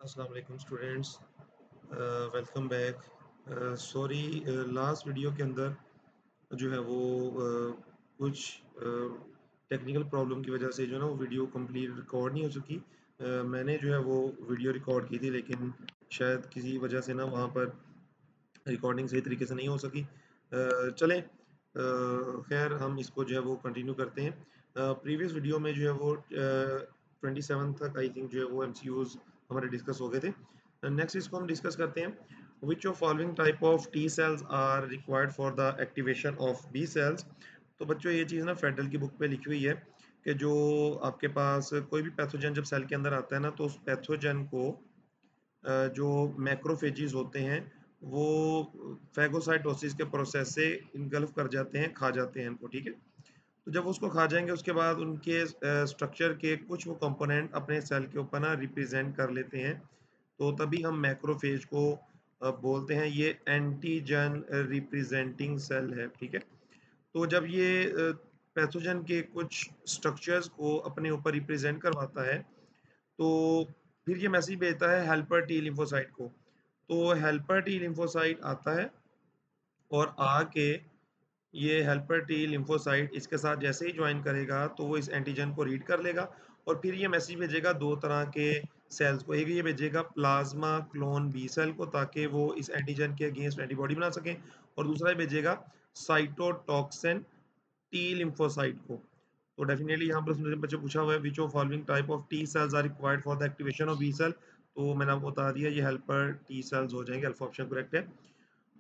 अस्सलाम वालेकुम students, welcome back. Sorry, last video के अंदर जो है वो कुछ टेक्निकल प्रॉब्लम की वजह से जो है ना वो वीडियो कंप्लीट रिकॉर्ड नहीं हो सकी। मैंने जो है वो वीडियो रिकॉर्ड की थी, लेकिन शायद किसी वजह से ना वहाँ पर रिकॉर्डिंग सही तरीके से नहीं हो सकी। चलें, खैर हम इसको जो है वो कंटिन्यू करते हैं। प्रीवियस वीडियो में जो है वो 27 तक आई थिंक जो है वो एमसीयूज हमारे डिस्कस हो गए थे। नेक्स्ट इसको हम डिस्कस करते हैं। Which of following type of T cells are required for the activation of B cells. तो बच्चों ये चीज़ ना फेडरल की बुक पे लिखी हुई है कि जो आपके पास कोई भी पैथोजन जब सेल के अंदर आता है ना, तो उस पैथोजन को जो मैक्रोफेजेस होते हैं वो फैगोसाइटोसिस के प्रोसेस से इनगल्फ कर जाते हैं, खा जाते हैं इनको, ठीक है। तो जब उसको खा जाएंगे उसके बाद उनके स्ट्रक्चर के कुछ वो कंपोनेंट अपने सेल के ऊपर ना रिप्रेजेंट कर लेते हैं, तो तभी हम मैक्रोफेज को बोलते हैं। ये एंटीजन रिप्रेजेंटिंग सेल है, ठीक है। तो जब ये पैथोजन के कुछ स्ट्रक्चर्स को अपने ऊपर रिप्रेजेंट करवाता है, तो फिर ये मैसेज भेजता है हेल्पर टी लिम्फोसाइट को। तो हेल्पर टी लिम्फोसाइट आता है और आके ये हेल्पर टी लिम्फोसाइट इसके साथ जैसे ही ज्वाइन करेगा तो वो इस एंटीजन को रीड कर लेगा और फिर ये मैसेज भेजेगा दो तरह के सेल्स को। एक ये भेजेगा प्लाज्मा क्लोन बी सेल को, ताकि वो इस एंटीजन के अगेंस्ट एंटीबॉडी बना सकें, और दूसरा ये भेजेगा साइटोटॉक्सिन टी लिम्फोसाइट को। तो डेफिनेटली यहाँ पर उसने बच्चे पूछा हुआ है which of following type of T cells are required for the activation of B cell. तो मैंने आपको बता दिया ये हेल्पर टी सेल्स हो जाएंगे, अल्फा ऑप्शन करेक्ट है।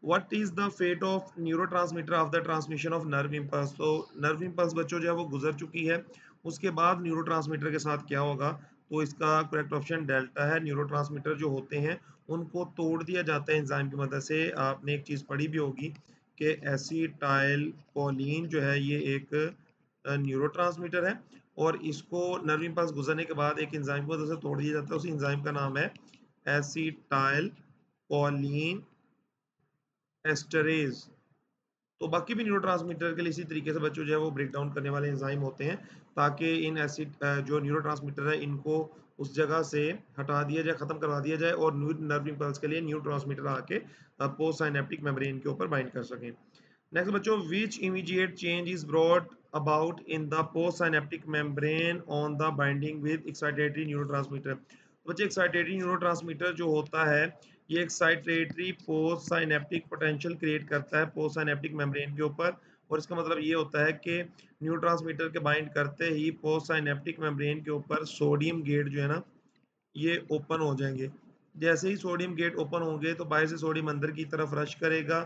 What is the fate of neurotransmitter of the transmission of nerve impulse. तो नर्व इम्पल्स बच्चों जो है वो गुजर चुकी है, उसके बाद न्यूरोट्रांसमीटर के साथ क्या होगा। तो इसका करेक्ट ऑप्शन डेल्टा है। न्यूरोट्रांसमीटर जो होते हैं उनको तोड़ दिया जाता है एंजाइम की मदद से। आपने एक चीज पढ़ी भी होगी कि एसिटाइल कोलिन जो है ये एक न्यूरोट्रांसमीटर है, और इसको नर्व इम्पल्स गुजरने के बाद एक एंजाइम की मदद से तोड़ दिया जाता है। उस एंजाइम का नाम है एसिटाइल कोलिन एस्टरेज। तो बाकी भी न्यूरोट्रांसमीटर के लिए इसी तरीके से बच्चों जो है वो ब्रेक डाउन करने वाले एंजाइम होते हैं, ताकि इन एसिड जो न्यूरोट्रांसमीटर है इनको उस जगह से हटा दिया जाए, खत्म करवा दिया जाए, और नर्व इम्पल्स के लिए न्यूरोट्रांसमीटर आके पोस्ट साइनेप्टिक मेम्ब्रेन के ऊपर बाइंड कर सकें। नेक्स्ट बच्चों, which immediate change is brought about in the post synaptic membrane on the binding with excitatory neurotransmitter. बच्चे एक्साइटेटरी न्यूरोट्रांसमीटर जो होता है ये excitatory post synaptic potential create करता है पोस्ट साइनेप्टिक मेम्ब्रेन के ऊपर, और इसका मतलब ये होता है कि न्यूरोट्रांसमीटर के बाइंड करते ही पोस्ट साइनेप्टिक मेम्ब्रेन के ऊपर सोडियम गेट जो है ना ये ओपन हो जाएंगे। जैसे ही सोडियम गेट ओपन होंगे तो बाहर से सोडियम अंदर की तरफ रश करेगा,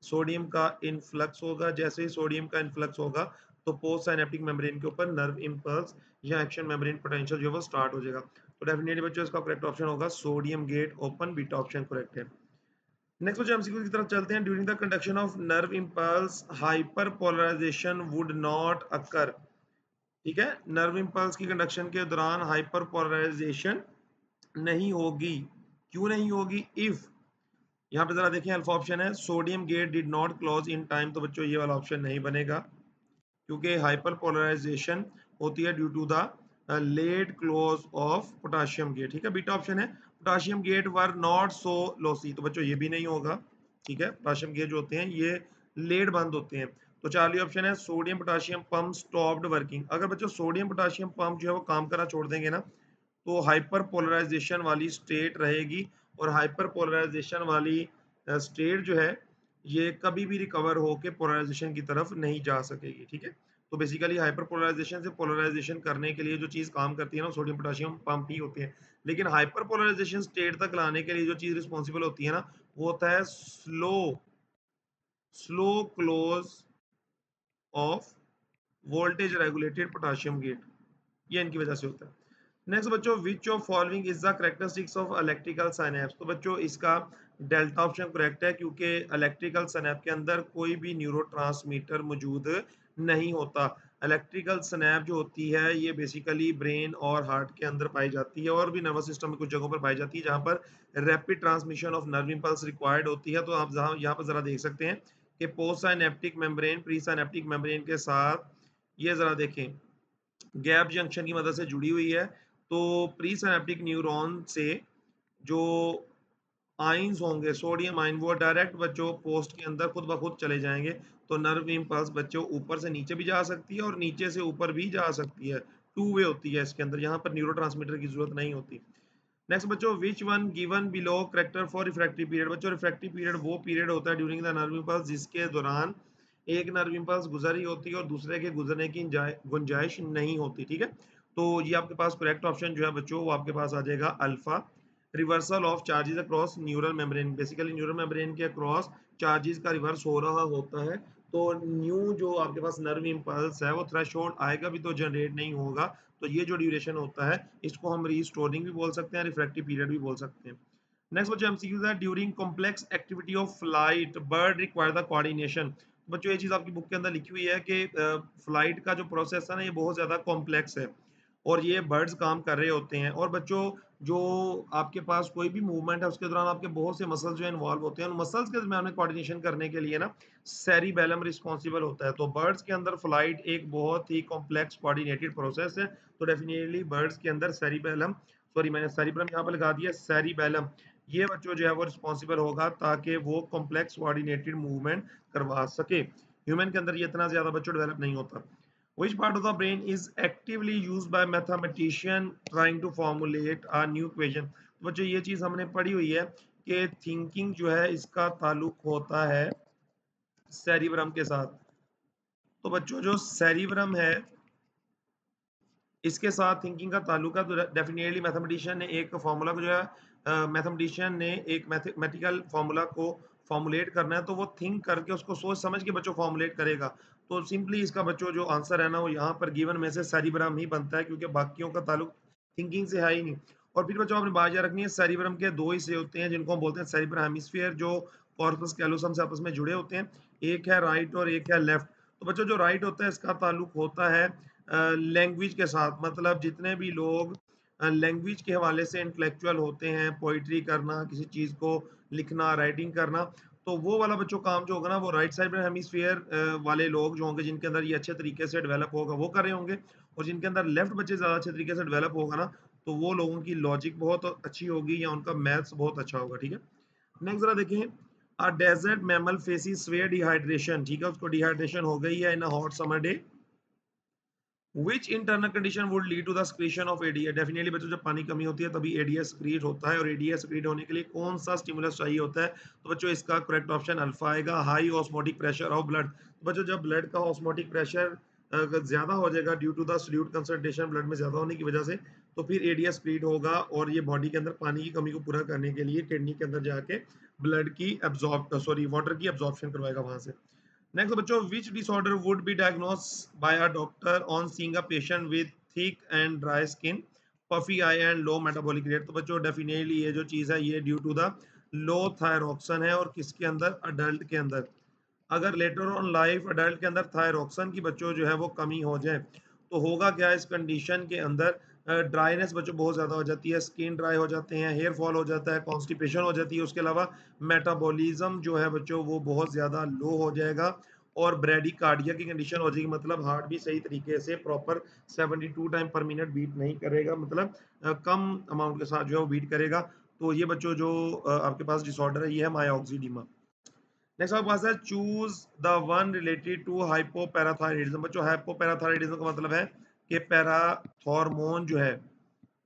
सोडियम का इनफ्लक्स होगा। जैसे ही सोडियम का इनफ्लक्स होगा तो पोस्ट साइनेप्टिक मेम्ब्रेन के ऊपर नर्व इम्पल्स या एक्शन मेम्ब्रेन पोटेंशियल जो है वो स्टार्ट हो जाएगा। तो डेफिनेटली बच्चों इसका करेक्ट ऑप्शन होगा sodium gate open, beta option correct है। नेक्स्ट बच्चों एमसीक्यू की तरफ चलते हैं। During the conduction of nerve impulse hyperpolarization would not occur. ठीक है, नर्व इम्पल्स की कंडक्शन के दौरान हाइपर पोलराइजेशन नहीं होगी। क्यों नहीं होगी? इफ, यहाँ पे जरा देखें अल्फा ऑप्शन है sodium gate did not close in time. तो बच्चों ये वाला ऑप्शन नहीं बनेगा, क्योंकि हाइपर पोलराइजेशन होती है due to the late close of potassium gate. ठीक है, बीटा ऑप्शन है potassium gate were not so lossy. तो बच्चों ये भी नहीं होगा। ठीक है, पोटाशियम गेट जो होते हैं ये लेट बंद होते हैं। तो चार्ली ऑप्शन है sodium potassium pump stopped working. अगर बच्चों सोडियम पोटाशियम पंप जो है वो काम करना छोड़ देंगे ना, तो हाइपर पोलराइजेशन वाली स्टेट रहेगी, और हाइपर पोलराइजेशन वाली स्टेट जो है ये कभी भी रिकवर होके पोलराइजेशन की तरफ नहीं जा सकेगी। ठीक है, तो बेसिकली हाइपर पोलराइजेशन से पोलराइजेशन करने के लिए जो चीज काम करती है ना सोडियम पोटेशियम पंप ही होती है। लेकिन हाइपर पोलराइजेशन स्टेट तक लाने के लिए जो चीज रिस्पॉन्सिबल होती है ना वो होता है slow slow close of voltage regulated potassium gate. ये इनकी वजह से होता है। नेक्स्ट बच्चों, which of following is the characteristics of electrical synapse. तो बच्चों इसका डेल्टा ऑप्शन करेक्ट है, क्योंकि इलेक्ट्रिकल साइनेप के अंदर कोई भी न्यूरोट्रांसमीटर मौजूद नहीं होता। इलेक्ट्रिकल स्नैप जो होती है ये बेसिकली ब्रेन और हार्ट के अंदर पाई जाती है, और भी नर्वस सिस्टम में कुछ जगहों पर पाई जाती है जहां पर rapid transmission of nerve impulse required होती है। तो आप जहां यहाँ पर जरा देख सकते हैं कि post synaptic membrane pre synaptic membrane के साथ ये जरा देखें गैप जंक्शन की मदद से जुड़ी हुई है। तो प्री सिनेप्टिक न्यूरॉन से जो आयंस होंगे, सोडियम आयन, वो डायरेक्ट बच्चों पोस्ट के अंदर खुद ब खुद चले जाएँगे। तो नर्व इम्पल्स बच्चों ऊपर से नीचे भी जा सकती है और नीचे से ऊपर भी जा सकती है। टू वे होती है इसके अंदर, यहाँ पर न्यूरोट्रांसमीटर की ज़रूरत नहीं होती। नेक्स्ट बच्चों, which one given below character for refractive period? बच्चों रिफ्रैक्टिव पीरियड वो पीरियड होता है ड्यूरिंग द नर्व इम्पल्स जिसके दौरान एक नर्व इम्पल्स गुजर रही होती है और दूसरे के गुजरने की गुंजाइश नहीं होती, ठीक है? तो ये आपके पास करेक्ट ऑप्शन जो है बच्चों वो आपके पास आ जाएगा alpha. Reversal of charges across neural membrane, basically neural membrane के अक्रॉस चार्जेस का रिवर्स हो रहा होता है। तो न्यू जो आपके पास नर्व इम्पल्स है वो थ्रेशोल्ड आएगा भी तो जनरेट नहीं होगा। तो ये जो ड्यूरेशन होता है इसको हम रीस्टोरिंग भी बोल सकते हैं, रिफ्रैक्टिव पीरियड भी बोल सकते हैं। नेक्स्ट बच्चों एमसीक्यूज है, during complex activity of flight bird require the coordination. बच्चों ये चीज आपकी बुक के अंदर लिखी हुई है कि फ्लाइट का जो प्रोसेस है ना ये बहुत ज्यादा कॉम्प्लेक्स है और ये बर्ड्स काम कर रहे होते हैं। और बच्चों जो आपके पास कोई भी मूवमेंट है उसके दौरान आपके बहुत से मसल्स जो इन्वॉल्व होते हैं, उन मसल्स के दरमियान में कोऑर्डिनेशन करने के लिए ना सेरिबेलम रिस्पॉन्सिबल होता है। तो बर्ड्स के अंदर फ्लाइट एक बहुत ही कॉम्प्लेक्स कोऑर्डिनेटेड प्रोसेस है। तो डेफिनेटली बर्ड्स के अंदर सेरिबेलम, सॉरी मैंने सेरिब्रम यहाँ पर लगा दिया, सेरिबेलम ये बच्चों जो है वो रिस्पॉन्सिबल होगा ताकि वो कॉम्प्लेक्स कोऑर्डिनेटेड मूवमेंट करवा सके। ह्यूमन के अंदर ये इतना ज्यादा बच्चों डेवलप नहीं होता। Which part of the brain is actively used by mathematician trying to formulate a new equation? तो बच्चों ये चीज हमने पढ़ी हुई है कि थिंकिंग जो है इसका ताल्लुक होता है सेरिब्रम के साथ। तो बच्चों जो सेरिब्रम है इसके साथ थिंकिंग का ताल्लुक है। तो डेफिनेटली मैथमेटिशियन ने एक फार्मूला को जो है मैथमेटिशियन ने एक मैथमेटिकल फार्मूला को फॉर्मुलेट करना है तो वो थिंक करके उसको सोच समझ के बच्चों फॉर्मुलेट करेगा। तो सिंपली इसका बच्चों जो आंसर है ना वो यहाँ पर गिवन में से सेरिब्रम ही बनता है क्योंकि बाकियों का ताल्लुक थिंकिंग से है ही नहीं। और फिर बच्चों आपने बात याद रखनी है, सेरिब्रम के दो हिस्से होते हैं जिनको हम बोलते हैं सेरिब्रम हेमिस्फीयर जो कॉर्पस कैलोसम से आपस में जुड़े होते हैं। एक है राइट और एक है लेफ्ट। तो बच्चों जो राइट होता है इसका ताल्लुक होता है लैंग्वेज के साथ, मतलब जितने भी लोग लैंग्वेज के हवाले से इंटेलेक्चुअल होते हैं, पोइट्री करना, किसी चीज़ को लिखना, राइटिंग करना, तो वो वाला बच्चों काम जो होगा ना वो राइट साइड में हेमिस्फीयर वाले लोग जो होंगे जिनके अंदर ये अच्छे तरीके से डेवलप होगा वो कर रहे होंगे। और जिनके अंदर लेफ्ट बच्चे ज़्यादा अच्छे तरीके से डेवलप होगा ना तो वो लोगों की लॉजिक बहुत अच्छी होगी या उनका मैथ्स बहुत अच्छा होगा, ठीक है? नेक्स्ट जरा देखें, a desert mammal faces severe dehydration, ठीक है उसको डिहाइड्रेशन हो गई है in a hot summer day, Which internal condition would lead to the secretion of ADS? Definitely बच्चों जब पानी कमी होती है तभी एडीएस सक्रिएट होता है और एडीएस सक्रिएट होने के लिए कौन सा स्टिमुलस चाहिए होता है? तो बच्चों इसका करेक्ट ऑप्शन अल्फा आएगा, high osmotic pressure of blood. तो बच्चों जब ब्लड का ऑस्मोटिक प्रेशर ज्यादा हो जाएगा due to the solute concentration blood में ज्यादा होने की वजह से, तो फिर एडीएस सक्रिएट होगा और ये बॉडी के अंदर पानी की कमी को पूरा करने के लिए किडनी के अंदर जाके ब्लड की एब्जॉर्ब सॉरी वाटर की एब्जॉर्प्शन करवाएगा वहां से। नेक्स्ट बच्चों, which disorder would be diagnosed by a doctor on seeing a patient with thick and dry skin, puffy eye and low metabolic rate? तो बच्चों डेफिनेटली ये जो चीज है ये ड्यू टू द लो थायरॉक्सन है और किसके अंदर, अडल्ट के अंदर। अगर लेटर ऑन लाइफ अडल्ट के अंदर थायरॉक्सन की बच्चों जो है वो कमी हो जाए तो होगा क्या इस कंडीशन के अंदर, ड्राइनेस बच्चों बहुत ज्यादा हो जाती है, स्किन ड्राई हो जाते हैं, हेयर फॉल हो जाता है, कॉन्स्टिपेशन हो जाती है, उसके अलावा मेटाबॉलिज्म जो है बच्चों वो बहुत ज्यादा लो हो जाएगा और ब्रेडिकार्डिया की कंडीशन हो जाएगी, मतलब हार्ट भी सही तरीके से proper 72 time per minute beat नहीं करेगा, मतलब कम अमाउंट के साथ जो है वो बीट करेगा। तो ये बच्चों जो आपके पास डिसऑर्डर है ये है मायोक्सिडिमा। नेक्स्ट आपके पास है choose the one related to hypoparathyroidism. बच्चों हाइपोपैराथायरिडिज्म का मतलब है कि पैराथॉर्मोन जो है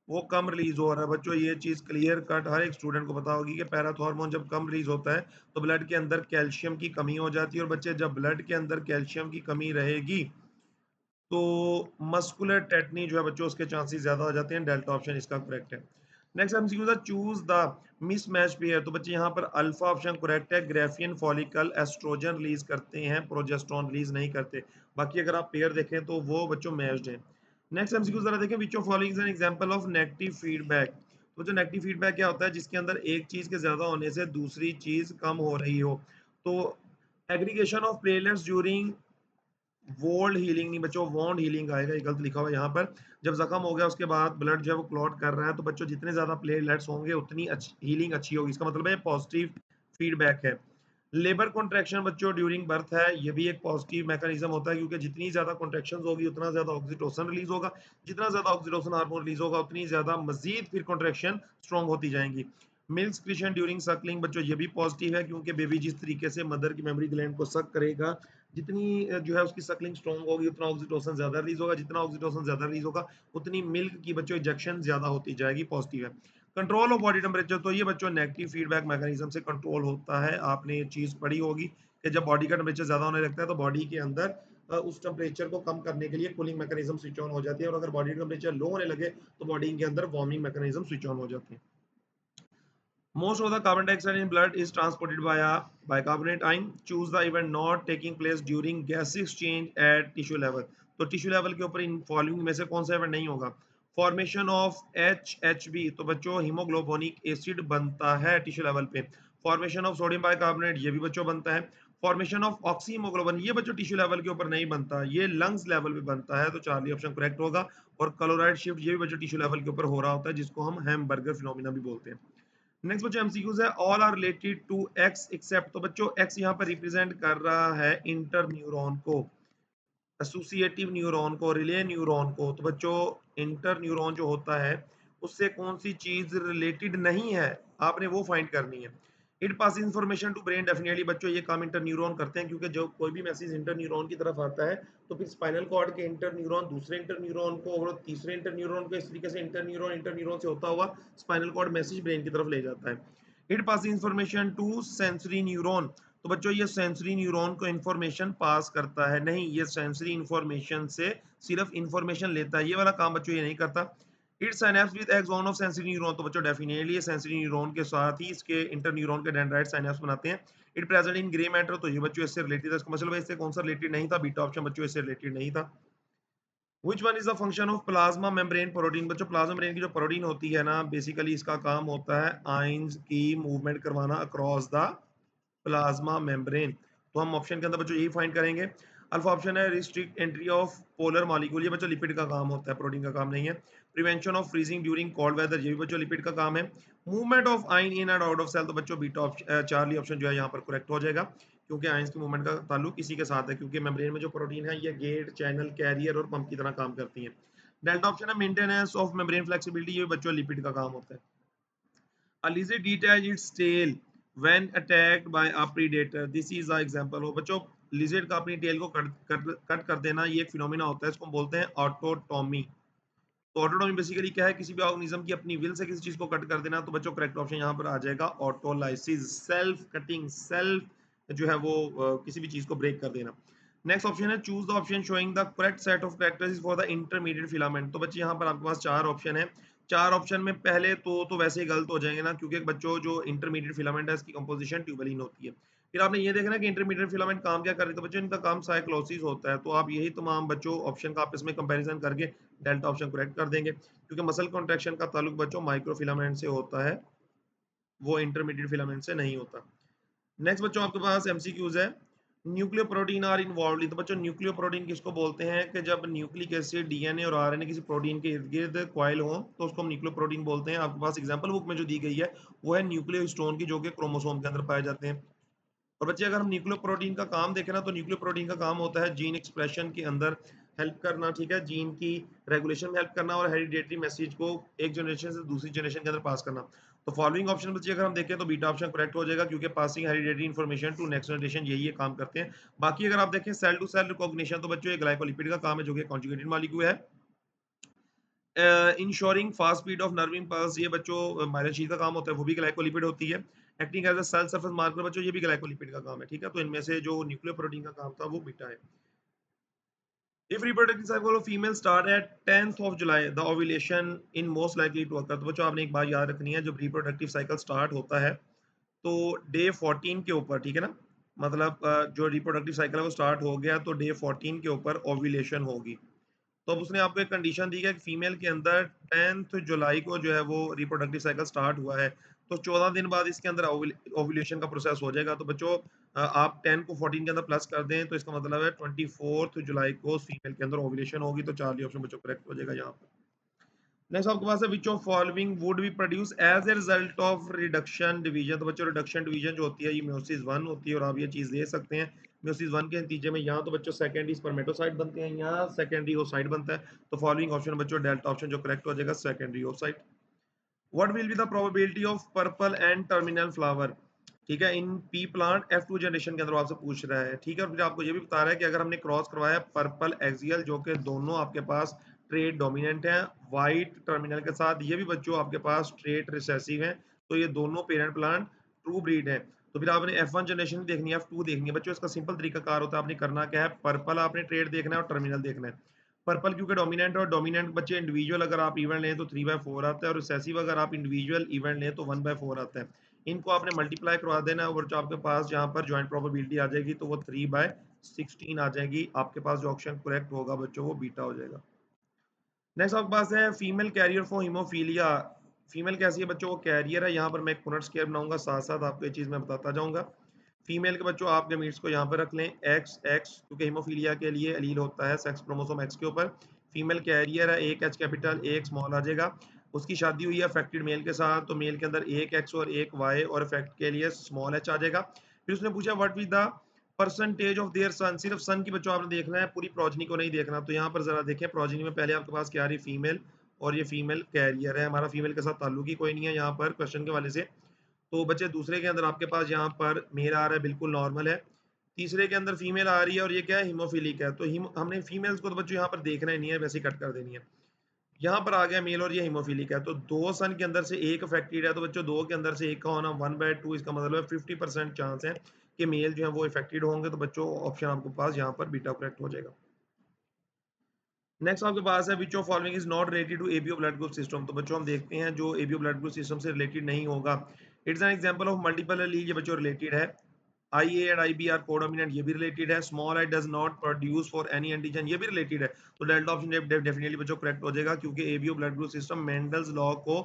वो कम रिलीज हो रहा है। बच्चों ये चीज क्लियर कट हर एक स्टूडेंट को पता होगी कि पैराथॉर्मोन जब कम रिलीज होता है तो ब्लड के अंदर कैल्शियम की कमी हो जाती है और बच्चे जब ब्लड के अंदर कैल्शियम की कमी रहेगी तो मस्कुलर टेटनी जो है बच्चों उसके चांसेस ज्यादा हो जाते हैं। डेल्टा ऑप्शन इसका करेक्ट है। नेक्स्ट एमसीक्यू था, चूज द मिसमैच पेयर। तो बच्चे यहाँ पर अल्फा ऑप्शन करेक्ट है, ग्रेफियन फॉलिकल एस्ट्रोजन रिलीज करते हैं, प्रोजेस्टेरोन रिलीज नहीं करते। बाकी अगर आप पेयर देखें तो वो बच्चों मैच्ड हैं। नेक्स्ट एमसीक्यू जरा देखें, विच of following is an example of negative feedback. तो जो नेगेटिव फीडबैक क्या होता है, जिसके अंदर एक चीज के ज्यादा होने से दूसरी चीज कम हो रही हो। तो aggregation of platelets during wound healing नहीं बच्चों, वॉन्ड हीलिंग आएगा, ये गलत लिखा हुआ है यहाँ पर। जब जख्म हो गया उसके बाद ब्लड जो है वो क्लॉट कर रहा है तो बच्चों जितने ज्यादा प्लेटलेट्स होंगे उतनी अच्छी हीलिंग अच्छी होगी, इसका मतलब है पॉजिटिव फीडबैक है। लेबर कॉन्ट्रैक्शन बच्चों ड्यूरिंग बर्थ है, ये भी एक पॉजिटिव मैकेनिज्म होता है क्योंकि जितनी ज्यादा कॉन्ट्रैक्शन होगी उतना ज्यादा ऑक्सीटोसिन रिलीज होगा, जितना ज्यादा ऑक्सीटोसिन हार्मोन रिलीज होगा उतनी ज्यादा मजीद फिर कॉन्ट्रैक्शन स्ट्रॉन्ग होती जाएंगी। मिल्क सिक्रीशन ड्यूरिंग सकलिंग बच्चों ये भी पॉजिटिव है क्योंकि बेबी जिस तरीके से मदर की मेमोरी ग्लैंड को सक करेगा, जितनी जो है उसकी सकलिंग स्ट्रांग होगी उतना ऑक्सीटोसिन ज़्यादा रिलीज़ होगा, जितना ऑक्सीटोसिन ज़्यादा रिलीज़ होगा उतनी मिल्क की बच्चों इजेक्शन ज़्यादा होती जाएगी, पॉजिटिव है। कंट्रोल ऑफ बॉडी टेम्परेचर तो ये बच्चों नेगेटिव फीडबैक मैकेनिज्म से कंट्रोल होता है। आपने ये चीज़ पढ़ी होगी कि जब बॉडी का टेम्परेचर ज़्यादा होने लगता है तो बॉडी के अंदर उस टेम्परेचर को कम करने के लिए कूलिंग मैकेनिज्म स्विच ऑन हो जाती है और अगर बॉडी टेम्परेचर लो होने लगे तो बॉडी के अंदर वार्मिंग मैकेनिज्म स्विच ऑन हो जाते हैं। Most of the carbon dioxide in blood is transported via bicarbonate ion. Choose the event not taking place during gas exchange at tissue level. तो tissue level के ऊपर in following में से कौन सा इवेंट नहीं होगा? फॉर्मेशन ऑफ HHB तो बच्चों हीमोग्लोबिनिक एसिड बनता है टिश्यू लेवल पे। फॉर्मेशन ऑफ सोडियम बाइकार्बोनेट ये भी बच्चों बनता है। फॉर्मेशन ऑफ ऑक्सी हीमोग्लोबिन ये बच्चों टिश्यू लेवल के ऊपर नहीं बनता, ये लंग्स लेवल पे बनता है, तो चार्ली ऑप्शन करेक्ट होगा। और क्लोराइड शिफ्ट ये भी बच्चों टिश्यू लेवल के ऊपर हो रहा होता है जिसको हम हैमबर्गर फिनोमिना भी बोलते हैं। नेक्स्ट बच्चों एमसीक्यूज है all are related to X except तो बच्चों एक्स यहाँ पर रिप्रेजेंट कर रहा है इंटर न्यूरॉन को, एसोसिएटिव न्यूरॉन को, रिले न्यूरॉन को। तो बच्चों इंटर न्यूरॉन जो होता है उससे कौन सी चीज रिलेटेड नहीं है आपने वो फाइंड करनी है। It pass information to brain definitely बच्चों ये काम इंटर न्यूरॉन करते हैं क्योंकि जो कोई भी मैसेज इंटर न्यूरॉन की तरफ आता है तो फिर स्पाइनल कॉर्ड के इंटर न्यूरॉन दूसरे इंटर न्यूरॉन को और तीसरे इंटर न्यूरॉन को इस तरीके से इंटर न्यूरॉन से होता हुआ स्पाइनल कॉर्ड मैसेज ब्रेन की तरफ ले जाता है। It pass information to sensory neuron तो बच्चों ये सेंसरी न्यूरॉन को इंफॉर्मेशन पास करता है नहीं, ये सेंसरी इंफॉर्मेशन से सिर्फ इंफॉर्मेशन लेता है, ये वाला काम बच्चों ये नहीं करता। It synapse with axon of sensory neuron तो बच्चों डेफिनेटली ये सेंसरी न्यूरॉन के साथ ही इसके इंटर न्यूरॉन के डेंड्राइट साइनेप्स बनाते हैं। It present in grey matter तो ये बच्चों इससे रिलेटेड है, इसका मतलब है इससे कौन सा रिलेटेड नहीं था, बीटा ऑप्शन बच्चों इससे रिलेटेड नहीं था। Which one is the function of plasma membrane protein बच्चों प्लाज्मा मेम्ब्रेन की जो प्रोटीन होती है ना बेसिकली इसका काम होता है आयंस की मूवमेंट करवाना अक्रॉस द प्लाज्मा मेम्ब्रेन। तो हम ऑप्शन के अंदर बच्चों यही फाइंड करेंगे। अल्फा ऑप्शन है restrict entry of polar molecule ये बच्चों लिपिड का काम होता है, प्रोटीन का काम नहीं है। Prevention of freezing during cold weather ये भी बच्चों लिपिड का काम है। Movement of ion in and out of cell तो बच्चों बीटा ऑप्शन चार्ली ऑप्शन जो है यहाँ पर करेक्ट हो जाएगा क्योंकि आयंस की मूवमेंट का ताल्लुक इसी के साथ है क्योंकि मेम्ब्रेन में जो प्रोटीन है ये गेट चैनल कैरियर और पंप की तरह काम करती है। डेल्टा ऑप्शन है मेंटेनेंस ऑफ मेम्ब्रेन फ्लेक्सिबिलिटी ये भी बच्चों लिपिड का काम होता है। A lizard detach its tail when attacked by a predator. This is the example हो बच्चों lizard का अपनी टेल को कट कर देना ये एक फिनोमिना होता है, इसको हम बोलते हैं ऑटोटॉमी। तो ऑटोटॉमी बेसिकली क्या है, किसी भी ऑर्गेनिज्म की अपनी विल से किसी चीज को कट कर देना। तो बच्चों करेक्ट ऑप्शन यहाँ पर आ जाएगा ऑटोलाइसिस, सेल्फ कटिंग, सेल्फ जो है वो किसी भी चीज को ब्रेक कर देना। नेक्स्ट ऑप्शन है choose the option showing the correct set of characteristics for the intermediate filament. तो बच्चे यहाँ पर आपके पास चार ऑप्शन है, चार ऑप्शन में पहले तो वैसे ही गलत हो जाएंगे ना क्योंकि बच्चों जो इंटरमीडिएट फिलामेंट है इसकी कंपोजिशन ट्यूबलिन होती है। फिर आपने ये देखना कि इंटरमीडिएट फिलामेंट काम क्या कर रही है, तो बच्चों इनका काम साइक्लोसिस होता है। तो आप यही तमाम बच्चों ऑप्शन का आपस में कंपैरिजन करके डेल्टा ऑप्शन करेक्ट कर देंगे क्योंकि मसल कॉन्ट्रैक्शन का ताल्लुक बच्चों माइक्रोफिलामेंट से होता है, वो इंटरमीडिएट फिलामेंट से नहीं होता। नेक्स्ट बच्चों आपके पास एमसीक्यूज है न्यूक्लियो प्रोटीन आर इन्वॉल्व तो बच्चों न्यूक्लियो प्रोटीन किसको बोलते हैं कि जब न्यूक्लिक एसिड डीएनए और आरएनए किसी प्रोटीन के इर्द गिर्द क्वाइल हो तो उसको हम न्यूक्लियो प्रोटीन बोलते हैं। आपके पास एग्जांपल बुक में जो दी गई है वो है न्यूक्लियो हिस्टोन की जो कि क्रोमोसोम के अंदर पाए जाते हैं। और बच्चे अगर हम न्यूक्लियो प्रोटीन का काम देखें ना तो न्यूक्लियो प्रोटीन का काम होता है जीन एक्सप्रेशन के अंदर हेल्प करना, ठीक है, जीन की रेगुलेशन में हेल्प करना और हेरिडेटरी मैसेज को एक जनरेशन से दूसरी जनरेशन के अंदर पास करना। तो फॉलोइंग ऑप्शन बच्चे अगर हम देखें तो बीटा ऑप्शन करेक्ट हो जाएगा क्योंकि passing hereditary information to next generation यही ये काम करते हैं। बाकी अगर आप देखें सेल टू सेल रिकॉग्निशन तो बच्चों ये ग्लाइकोलिपिड का काम है जो कि कॉन्जुगेटेड मॉलिक्यूल है। Ensuring fast speed of nerve impulse ये बच्चों माइलोशीज का काम होता है, वो भी ग्लाइकोलिपिड होती है। Acting as a cell surface marker बच्चों ये भी ग्लाइकोलिपिड का काम है, ठीक है। तो इनमें से जो न्यूक्लियर प्रोटीन का काम था वो बीटा है। If reproductive cycle of female start at 10th of July the ovulation in most likely to occur. तो बच्चों आपने एक बात याद रखनी है, जब रिप्रोडक्टिव साइकिल स्टार्ट होता है तो डे 14 के ऊपर, ठीक है ना, मतलब जो रिप्रोडक्टिव साइकिल है वो स्टार्ट हो गया तो डे 14 के ऊपर ओव्यूलेशन होगी। तो अब उसने आपको एक कंडीशन दी है कि फीमेल के अंदर 10th जुलाई को जो है वो रिप्रोडक्टिव साइकिल स्टार्ट हुआ है तो 14 दिन बाद इसके अंदर ओव्यूलेशन का प्रोसेस हो जाएगा। तो बच्चों आप 10 को 14 के अंदर प्लस कर दें तो इसका मतलब है 24 जुलाई को फीमेल के अंदर ओव्यूलेशन होगी। तो चार्ली ऑप्शन बच्चों करेक्ट हो जाएगा यहाँ पर। नेक्स्ट आपके पास है which of following would be produce as a result of reduction division. तो बच्चों रिडक्शन डिवीजन जो होती है ये म्योसिस 1 होती है और आप ये चीज ले सकते हैं म्योसिस 1 के नतीजे में यहाँ तो बच्चों सेकेंडरी स्पर्मेटोसाइट बनते हैं, यहाँ सेकेंडरी ओसाइट बनता है। तो फॉलोइंग ऑप्शन बच्चों डेल्टा ऑप्शन जो करेक्ट हो जाएगा secondary oocyte. What will be the probability of purple and terminal flower, ठीक है, in P plant F2 generation के अंदर वो आपसे पूछ रहा है, ठीक है। और फिर आपको ये भी बता रहा है कि अगर हमने क्रॉस करवाया पर्पल एक्सियल जो कि दोनों आपके पास ट्रेड डोमिनेंट हैं वाइट टर्मिनल के साथ, ये भी बच्चों आपके पास ट्रेड रिसेसिव हैं, तो ये दोनों पेरेंट प्लांट ट्रू ब्रीड है। तो फिर आपने F1 जनरेशन देखनी है, F2 देखनी है बच्चों। इसका सिंपल तरीका कार होता है, आपने करना क्या है, पर्पल आपने ट्रेड देखना है और टर्मिनल देखना है। पर्पल क्योंकि डोमिनेंट है, और डोमिनेंट बच्चे इंडिविजुअल अगर आप इवेंट लें तो 3/4 आता है, और रिसेसिव अगर आप इंडिविजुअल इवेंट लें तो 1/4 आता है। इनको आपने मल्टीप्लाई करवा देना है, और जो आपके पास जहाँ पर ज्वाइंट प्रोबेबिलिटी आ जाएगी तो वो 3/16 आ जाएगी। आपके पास जो ऑप्शन करेक्ट होगा बच्चों वो बीटा हो जाएगा। नेक्स्ट आपके पास है female carrier for haemophilia. Female कैसी है बच्चों, वो कैरियर है। यहाँ पर मैं एक पुनट स्केयर बनाऊंगा, साथ साथ आपको ये चीज मैं बताता जाऊंगा। फीमेल के बच्चों आप गमीट्स को यहाँ पर रख लें एक्स एक्स, क्योंकि हीमोफीलिया के लिए एलील होता है सेक्स क्रोमोसोम एक्स के ऊपर। फीमेल कैरियर है, एक एच कैपिटल एक स्मॉल आ जाएगा। उसकी शादी हुई है अफेक्टेड मेल के साथ, तो मेल के अंदर एक एक्स और एक वाई, और अफेक्ट के लिए स्मॉल एच आ जाएगा। फिर उसने पूछा what with the percentage of their son, सिर्फ सन की बच्चों आपने देखना है, पूरी प्रोजनी को नहीं देखना। तो यहाँ पर जरा देखें, प्रोजनी में पहले आपके पास क्या आ रही, फीमेल, और ये फीमेल कैरियर है। हमारा फीमेल के साथ ताल्लुक ही कोई नहीं है यहाँ पर क्वेश्चन के वाले से। तो बच्चे दूसरे के अंदर आपके पास यहाँ पर मेल आ रहा है, बिल्कुल नॉर्मल है। तीसरे के अंदर फीमेल आ रही है, और ये क्या है, हीमोफिलिक है। तो हमने फीमेल्स को तो बच्चों यहाँ पर देखना ही नहीं है, वैसे ही कट कर देनी है। यहाँ पर आ गया मेल और ये हीमोफिलिक है, तो दो सन के अंदर से एक अफेक्टेड है, तो बच्चों दो के अंदर से एक का होना 1/2, इसका मतलब है 50% चांस है कि मेल जो है वो इफेक्टेड होंगे। तो बच्चों ऑप्शन आपके पास यहाँ पर बीटा करेक्ट हो जाएगा। नेक्स्ट आपके पास है which of following is not related to ABO blood group system. तो बच्चों हम देखते हैं जो एबीओ ब्लड ग्रुप सिस्टम से रिलेटेड नहीं होगा। It's an example of multiple allele, ये बच्चों रिलेटेड है। IA and IB are codominant, ये भी रिलेटेड है। Small I does not produce for any antigen, ये भी रिलेटेड है। तो डेल्टा ऑप्शन डेफिनेटली बच्चों करेक्ट हो जाएगा, क्योंकि ABO blood group system Mendel's law को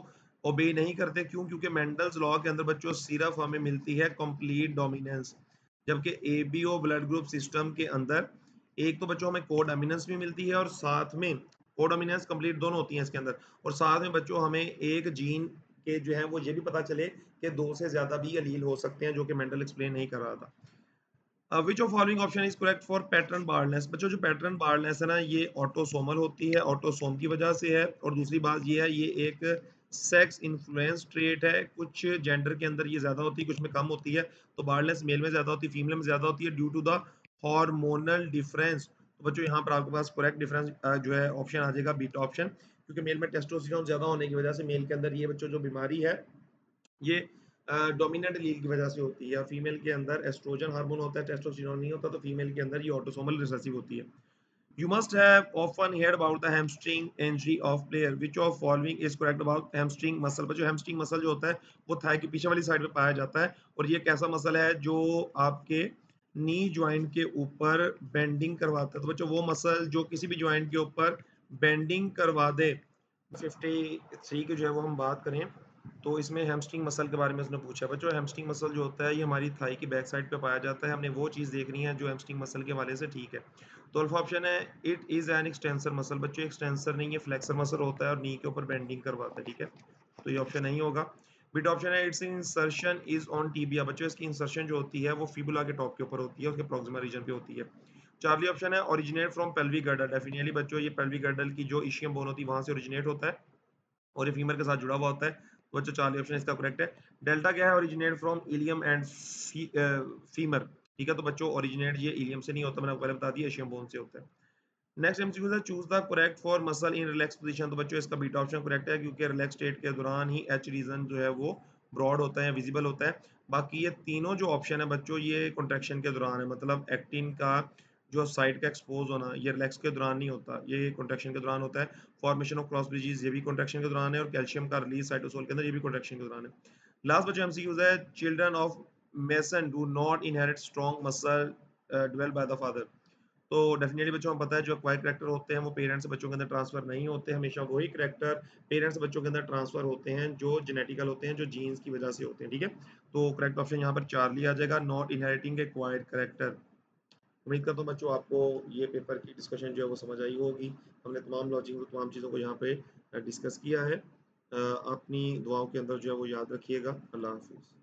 ओबे नहीं करते। क्यों? क्योंकि मेंडल्स लॉ के अंदर बच्चों सिर्फ हमें मिलती है कंप्लीट डोमिनेंस, जबकि एबीओ ब्लड ग्रुप सिस्टम के अंदर एक तो बच्चों हमें कोडोमिनेंस भी मिलती है, और साथ में कोडोमिनेंस कंप्लीट दोनों होती हैं इसके अंदर, और साथ में बच्चों हमें एक जीन के जो है वो ये भी पता चले कि दो से ज्यादा भी अलील हो सकते हैं, जो कि मेंडल एक्सप्लेन नहीं कर रहा था। विच of following option is correct for pattern baldness. बच्चों जो पैटर्न बार्डनेस है ना, ये ऑटोसोमल होती है, ऑटोसोम की वजह से है। और दूसरी बात ये है, ये एक सेक्स इन्फ्लुएंस ट्रेट है। कुछ जेंडर के अंदर ये ज्यादा होती है, कुछ में कम होती है। तो बार्डनेस मेल में ज्यादा होती है, फीमेल में ज्यादा होती है, due to the hormonal difference. तो बच्चों यहाँ पर आपके पास करेक्ट डिफरेंस जो है ऑप्शन आ जाएगा बीटा ऑप्शन, क्योंकि मेल में टेस्टोस्टेरोन ज्यादा होने की वजह से मेल के अंदर ये बच्चों जो बीमारी है, ये डोमिनेंट एलील की वजह से होती है। फीमेल के अंदर एस्ट्रोजन हार्मोन होता है, टेस्टोस्टेरोन नहीं होता, तो फीमेल के अंदर ये ऑटोसोमल रिसेसिव होती है। You must have often heard about the hamstring injury of player. Which of following is correct about hamstring muscle? बच्चों hamstring muscle जो होता है वो थाई की पीछे वाली साइड पे पाया जाता है, और ये कैसा मसल है जो आपके नी ज्वाइंट के ऊपर बेंडिंग करवाता है। तो बच्चों वो मसल जो किसी भी ज्वाइंट के ऊपर बेंडिंग करवा दे। 53 की जो है वो हम बात करें, तो इसमें हैमस्ट्रिंग मसल के बारे में उसने पूछा। बच्चों हैमस्ट्रिंग मसल जो होता है ये हमारी थाई की बैक साइड पे पाया जाता है। हमने वो चीज़ देखनी है जो हैमस्ट्रिंग मसल के वाले से ठीक है। तो अल्फा ऑप्शन है, it is an extensor muscle. बच्चों एक्सटेंसर नहीं है, फ्लेक्सर मसल होता है और नी के ऊपर बेंडिंग करवाता है, ठीक है। तो ये ऑप्शन नहीं होगा। बीटा ऑप्शन है, it's insertion is on tibia. बच्चों इसकी इंसर्शन जो होती है वो फिबुला के टॉप के ऊपर होती है, उसके प्रोक्सिमल रीजन पे होती है। चार्ली ऑप्शन है, originate from pelvic girdle. Definitely बच्चों ये पेल्विक गर्डल की जो इशियम बोन होती है वहां से ओरिजिनेट होता है, और ये फीमर के साथ जुड़ा हुआ होता है। तो बच्चों चार्ली ऑप्शन इसका करेक्ट है। डेल्टा क्या है, originate from ilium and femur, ठीक है। तो बच्चों ओरिजिनेट ये इलियम से नहीं होता, मैंने आपको पहले बता दिया, एशियम बोन से होता है। नेक्स्ट एमसीक्यू है, choose the correct for muscle in relax position. तो बच्चों इसका बीटा ऑप्शन करेक्ट है, क्योंकि रिलैक्स स्टेट के दौरान ही एच रीजन जो है वो ब्रॉड होता है, विजिबल होता है। बाकी ये तीनों जो ऑप्शन है बच्चों ये कॉन्ट्रैक्शन के दौरान है, मतलब एक्टिन का जो साइड का एक्सपोज होना ये रिलैक्स के दौरान नहीं होता, ये कॉन्ट्रैक्शन के दौरान होता है। फॉर्मेशन ऑफ क्रॉस ब्रिजेस ये भी कॉन्ट्रैक्शन के दौरान है, और कैल्शियम का रिलीज साइटोसोल के अंदर ये भी कॉन्ट्रैक्शन के दौरान है। लास्ट बच्चों एमसीक्यूज है, children of mason do not inherit strong muscle developed by the father. तो डेफिनेटली बच्चों को पता है जो एक्वायर्ड करैक्टर होते हैं वो पेरेंट्स से बच्चों के अंदर ट्रांसफर नहीं होते, हमेशा वही करैक्टर पेरेंट्स से बच्चों के अंदर ट्रांसफर होते हैं जो जेनेटिकल होते हैं, जो जीन्स की वजह से होते हैं, ठीक है। तो करेक्ट ऑप्शन यहाँ पर चार्ली आ जाएगा, नॉट इनहेरिटिंग एक्वायर्ड करैक्टर। उम्मीद करता हूँ बच्चों आपको ये पेपर की डिस्कशन जो है वो समझ आई होगी। हमने तमाम लॉजिक तमाम चीज़ों को यहाँ पे डिस्कस किया है। अपनी दुआओं के अंदर जो है वो याद रखिएगा। अल्लाह हाफिज़।